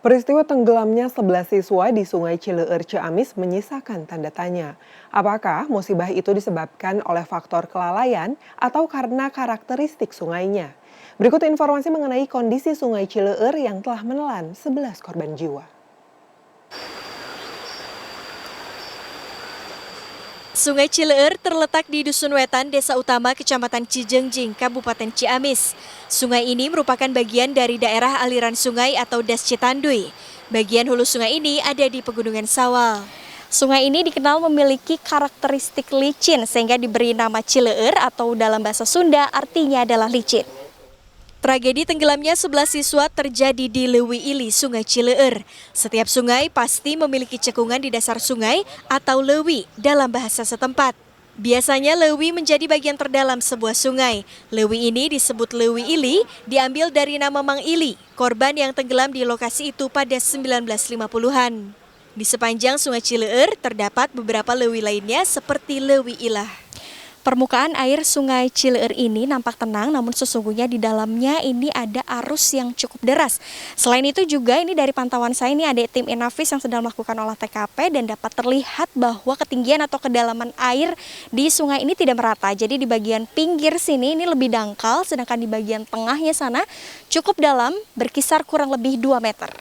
Peristiwa tenggelamnya 11 siswa di Sungai Cileueur Ciamis menyisakan tanda tanya. Apakah musibah itu disebabkan oleh faktor kelalaian atau karena karakteristik sungainya? Berikut informasi mengenai kondisi Sungai Cileueur yang telah menelan 11 korban jiwa. Sungai Cileueur terletak di Dusun Wetan, Desa Utama, Kecamatan Cijengjing, Kabupaten Ciamis. Sungai ini merupakan bagian dari daerah aliran sungai atau Das Citanduy. Bagian hulu sungai ini ada di Pegunungan Sawal. Sungai ini dikenal memiliki karakteristik licin sehingga diberi nama Cileueur atau dalam bahasa Sunda artinya adalah licin. Tragedi tenggelamnya 11 siswa terjadi di Leuwi Ili, Sungai Cileueur. Setiap sungai pasti memiliki cekungan di dasar sungai atau leuwi dalam bahasa setempat. Biasanya leuwi menjadi bagian terdalam sebuah sungai. Leuwi ini disebut Leuwi Ili, diambil dari nama Mang Ili, korban yang tenggelam di lokasi itu pada 1950-an. Di sepanjang Sungai Cileueur terdapat beberapa leuwi lainnya seperti Leuwi Ilah. Permukaan air Sungai Cileueur ini nampak tenang, namun sesungguhnya di dalamnya ini ada arus yang cukup deras. Selain itu juga ini dari pantauan saya ini ada tim Inavis yang sedang melakukan olah TKP dan dapat terlihat bahwa ketinggian atau kedalaman air di sungai ini tidak merata. Jadi di bagian pinggir sini ini lebih dangkal, sedangkan di bagian tengahnya sana cukup dalam, berkisar kurang lebih 2 meter.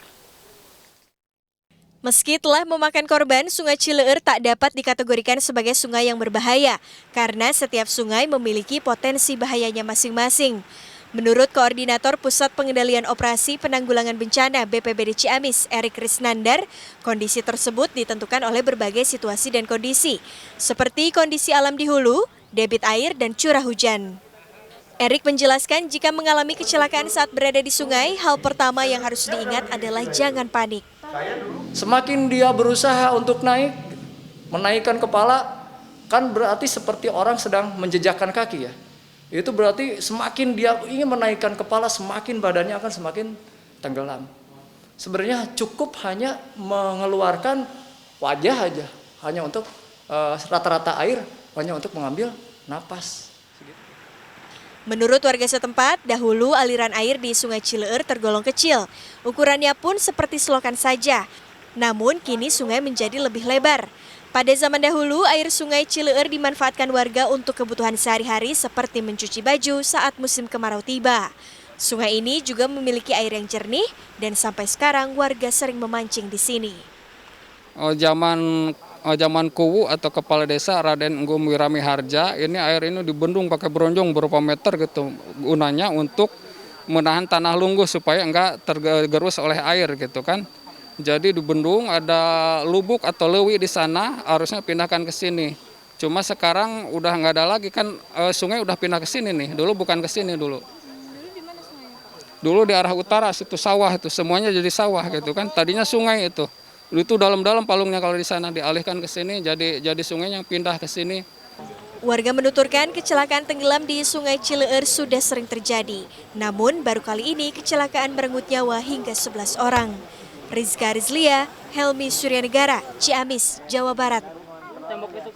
Meski telah memakan korban, Sungai Cileueur tak dapat dikategorikan sebagai sungai yang berbahaya karena setiap sungai memiliki potensi bahayanya masing-masing. Menurut Koordinator Pusat Pengendalian Operasi Penanggulangan Bencana BPBD Ciamis, Erik Risnandar, kondisi tersebut ditentukan oleh berbagai situasi dan kondisi, seperti kondisi alam di hulu, debit air, dan curah hujan. Erik menjelaskan jika mengalami kecelakaan saat berada di sungai, hal pertama yang harus diingat adalah jangan panik. Semakin dia berusaha untuk menaikkan kepala, kan berarti seperti orang sedang menjejakkan kaki ya. Itu berarti semakin dia ingin menaikkan kepala, semakin badannya akan semakin tenggelam. Sebenarnya cukup hanya mengeluarkan wajah aja, hanya untuk rata-rata air, hanya untuk mengambil napas. Menurut warga setempat, dahulu aliran air di Sungai Cileueur tergolong kecil. Ukurannya pun seperti selokan saja. Namun kini sungai menjadi lebih lebar. Pada zaman dahulu, air Sungai Cileueur dimanfaatkan warga untuk kebutuhan sehari-hari seperti mencuci baju saat musim kemarau tiba. Sungai ini juga memiliki air yang jernih dan sampai sekarang warga sering memancing di sini. Zaman Kuwu atau Kepala Desa Raden Enggum Wirami Harja, ini air ini dibendung pakai bronjong beberapa meter gitu, gunanya untuk menahan tanah lungguh supaya enggak tergerus oleh air gitu kan. Jadi di bendung ada lubuk atau leuwi di sana, harusnya pindahkan ke sini. Cuma sekarang udah nggak ada lagi kan, sungai udah pindah ke sini nih, dulu bukan ke sini dulu. Dulu di arah utara situ sawah itu, semuanya jadi sawah gitu kan, tadinya sungai itu. Itu dalam-dalam palungnya kalau di sana dialihkan ke sini jadi sungai yang pindah ke sini. Warga menuturkan kecelakaan tenggelam di Sungai Cileueur sudah sering terjadi. Namun baru kali ini kecelakaan merenggut nyawa hingga 11 orang. Rizka Rizlia, Helmi Suryanegara, Ciamis, Jawa Barat.